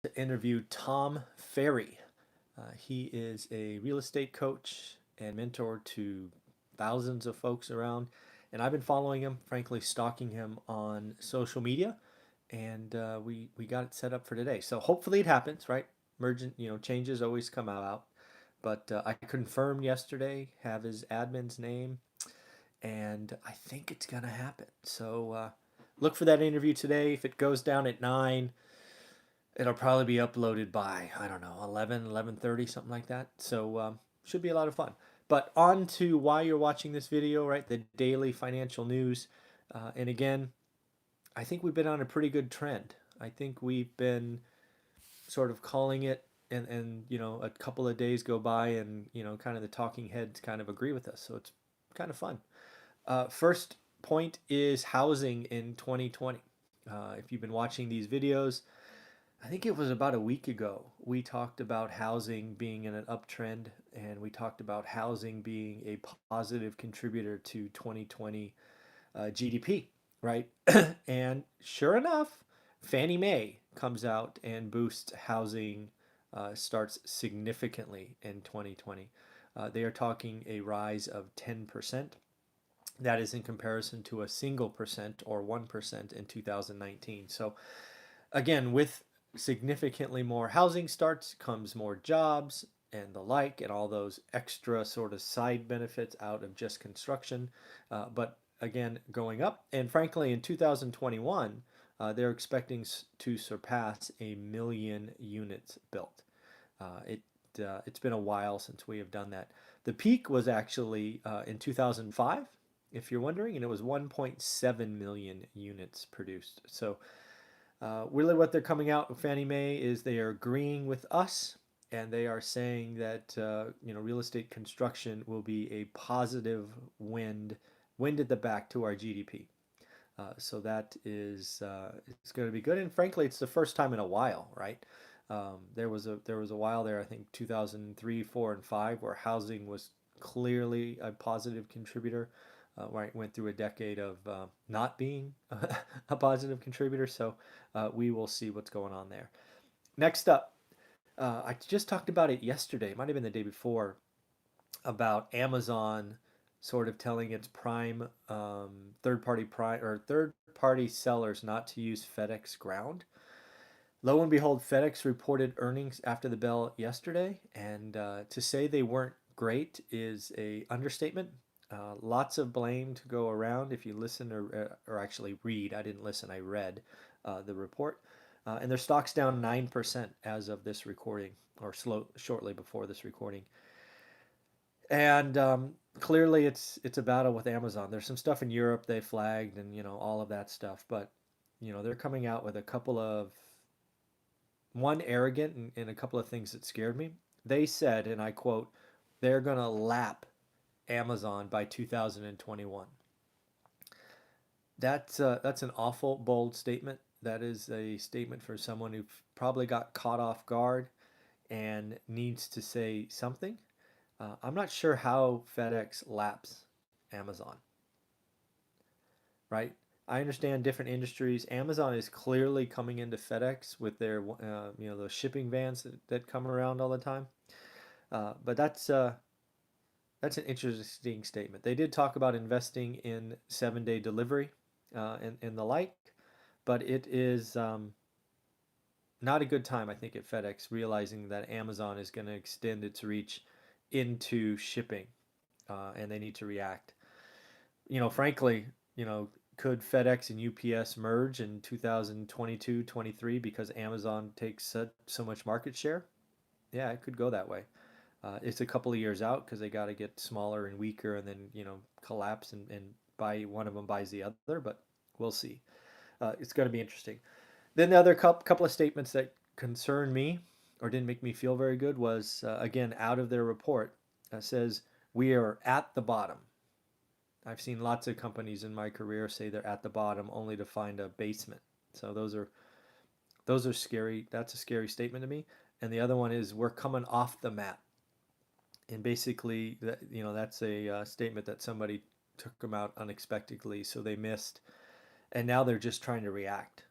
to interview Tom Ferry. He is a real estate coach and mentor to thousands of folks around. And I've been following him, frankly, stalking him on social media. And we got it set up for today. So hopefully it happens, right? Emergent, changes always come out. But I confirmed yesterday, have his admin's name, and I think it's going to happen. So look for that interview today. If it goes down at 9, it'll probably be uploaded by, I don't know, 11:30, something like that. So should be a lot of fun. But on to why you're watching this video, right? The daily financial news. And again, I think we've been on a pretty good trend. I think we've been sort of calling it, and a couple of days go by, and kind of the talking heads kind of agree with us. So it's kind of fun. First point is housing in 2020. If you've been watching these videos, I think it was about a week ago, we talked about housing being in an uptrend, and we talked about housing being a positive contributor to 2020 GDP, right? And sure enough, Fannie Mae comes out and boosts housing starts significantly in 2020. They are talking a rise of 10%. That is in comparison to a single percent or 1% in 2019. So again, with significantly more housing starts comes more jobs and the like, and all those extra sort of side benefits out of just construction. But again, going up. And frankly, in 2021, they're expecting to surpass 1 million units built. It's been a while since we have done that. The peak was actually in 2005, if you're wondering, and it was 1.7 million units produced. So really what they're coming out with Fannie Mae is they are agreeing with us, and they are saying that real estate construction will be a positive wind at the back to our GDP. So that is it's going to be good, and frankly, it's the first time in a while, right? There was a while there, I think 2003, 4, and 5, where housing was clearly a positive contributor. Right, went through a decade of not being a positive contributor, so we will see what's going on there. Next up, I just talked about it yesterday, it might have been the day before, about Amazon sort of telling its prime third party sellers not to use FedEx Ground. Lo and behold, FedEx reported earnings after the bell yesterday, and to say they weren't great is a understatement. Lots of blame to go around if you listen or actually read. I didn't listen, I read the report. And their stock's down 9% as of this recording, or shortly before this recording. And clearly it's a battle with Amazon. There's some stuff in Europe they flagged, and all of that stuff, but they're coming out with a couple of one arrogant, and a couple of things that scared me. They said, and I quote, they're going to lap Amazon by 2021. That's an awful bold statement. That is a statement for someone who probably got caught off guard and needs to say something. I'm not sure how FedEx laps Amazon, right? I understand different industries. Amazon is clearly coming into FedEx with their, those shipping vans that come around all the time. But that's an interesting statement. They did talk about investing in 7-day delivery and the like, but it is not a good time, I think, at FedEx, realizing that Amazon is going to extend its reach into shipping, and they need to react. Frankly, could FedEx and UPS merge in 2022, 23 because Amazon takes so much market share? Yeah, it could go that way. It's a couple of years out because they got to get smaller and weaker, and then collapse, and buy one of them buys the other. But we'll see. It's going to be interesting. Then the other couple of statements that concerned me or didn't make me feel very good was again out of their report. Says we are at the bottom. I've seen lots of companies in my career say they're at the bottom only to find a basement. So those are scary. That's a scary statement to me. And the other one is we're coming off the mat. And basically, that's a statement that somebody took them out unexpectedly, so they missed, and now they're just trying to react.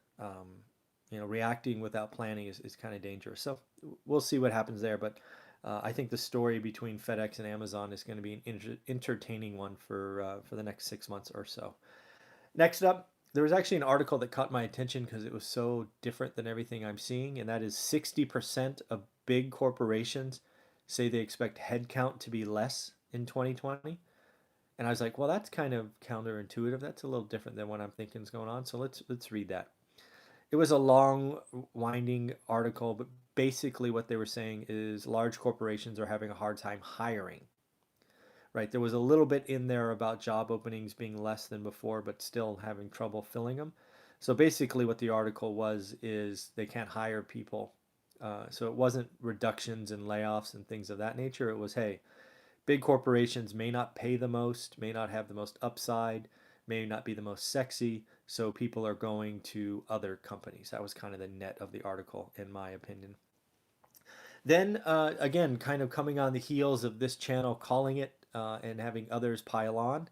reacting without planning is kind of dangerous. So we'll see what happens there. But I think the story between FedEx and Amazon is going to be an entertaining one for the next 6 months or so. Next up, there was actually an article that caught my attention because it was so different than everything I'm seeing, and that is 60% of big corporations say they expect headcount to be less in 2020. And I was like, well, that's kind of counterintuitive. That's a little different than what I'm thinking is going on. So let's read that. It was a long, winding article, but basically what they were saying is large corporations are having a hard time hiring. Right? There was a little bit in there about job openings being less than before, but still having trouble filling them. So basically, what the article was is they can't hire people. So it wasn't reductions and layoffs and things of that nature. It was, hey, big corporations may not pay the most, may not have the most upside, may not be the most sexy, so people are going to other companies. That was kind of the net of the article, in my opinion. Then, again, kind of coming on the heels of this channel calling it and having others pile on,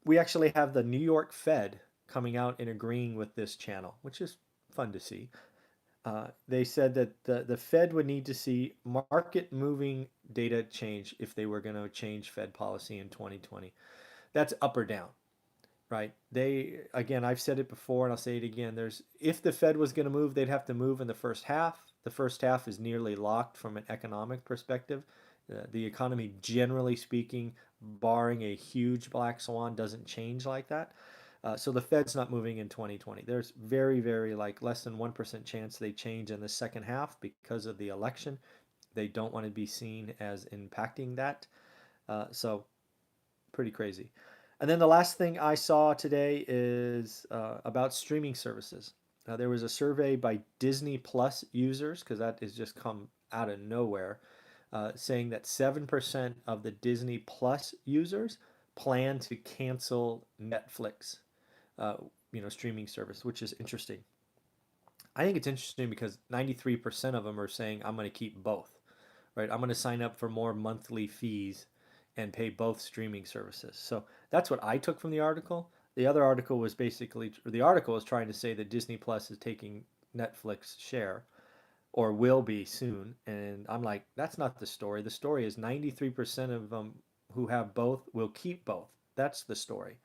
we actually have the New York Fed coming out and agreeing with this channel, which is fun to see. They said that the Fed would need to see market moving data change if they were going to change Fed policy in 2020. That's up or down, right? They, again, I've said it before and I'll say it again. If the Fed was going to move, they'd have to move in the first half. The first half is nearly locked from an economic perspective. The economy, generally speaking, barring a huge black swan, doesn't change like that. So the Fed's not moving in 2020. There's very, very like less than 1% chance they change in the second half because of the election. They don't want to be seen as impacting that. So pretty crazy. And then the last thing I saw today is about streaming services. There was a survey by Disney Plus users, because that has just come out of nowhere, saying that 7% of the Disney Plus users plan to cancel Netflix, uh, streaming service, which is interesting. I think it's interesting because 93% of them are saying, I'm going to keep both, right? I'm going to sign up for more monthly fees and pay both streaming services. So that's what I took from the article. The other article was basically, or the article was trying to say that Disney Plus is taking Netflix share or will be soon. And I'm like, that's not the story. The story is 93% of them who have both will keep both. That's the story.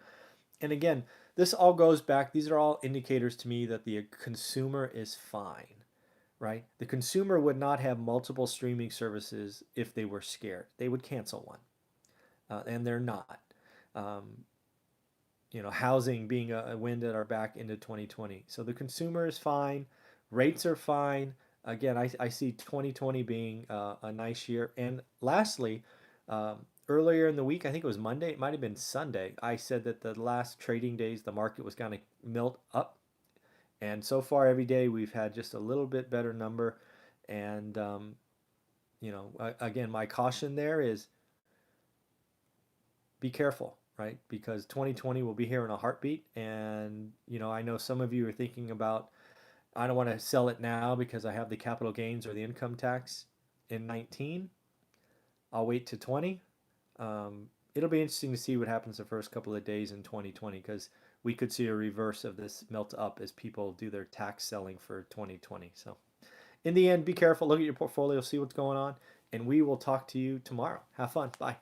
And again, this all goes back, these are all indicators to me that the consumer is fine, right? The consumer would not have multiple streaming services if they were scared. They would cancel one, and they're not. Um, Housing being a wind at our back into 2020. So the consumer is fine, rates are fine. Again, I see 2020 being a nice year. And lastly, earlier in the week, I think it was Monday, it might have been Sunday, I said that the last trading days, the market was going to melt up. And so far, every day, we've had just a little bit better number. And, again, my caution there is be careful, right? Because 2020 will be here in a heartbeat. And, I know some of you are thinking about, I don't want to sell it now because I have the capital gains or the income tax in 19. I'll wait to 20. It'll be interesting to see what happens the first couple of days in 2020 because we could see a reverse of this melt up as people do their tax selling for 2020. So, in the end, be careful, look at your portfolio, see what's going on, and we will talk to you tomorrow. Have fun. Bye.